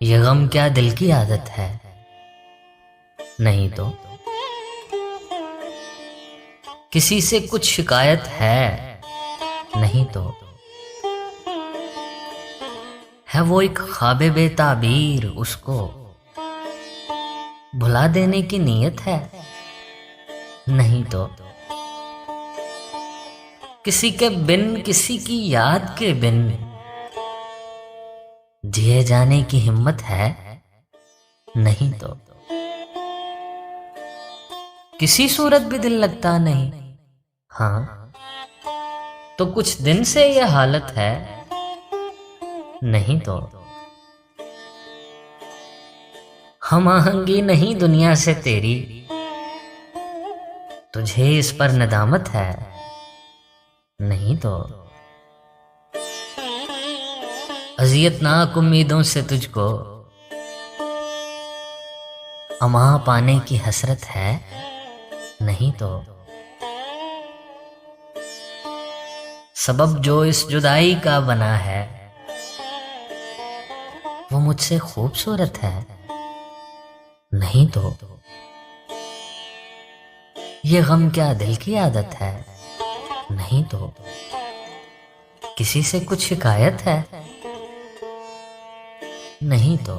ये गम क्या दिल की आदत है? नहीं तो किसी से कुछ शिकायत है? नहीं तो है वो एक ख्वाबे बेताबीर, उसको भुला देने की नीयत है? नहीं तो किसी के बिन, किसी की याद के बिन जिए जाने की हिम्मत है? नहीं तो किसी सूरत भी दिल लगता नहीं। हाँ तो कुछ दिन से ये हालत है। नहीं तो हम आहंगी नहीं दुनिया से तेरी, तुझे इस पर नदामत है? नहीं तो अजियतनाक उम्मीदों से तुझको अमा पाने की हसरत है? नहीं तो सबब जो इस जुदाई का बना है वो मुझसे खूबसूरत है? नहीं तो ये गम क्या दिल की आदत है? नहीं तो किसी से कुछ शिकायत है? नहीं तो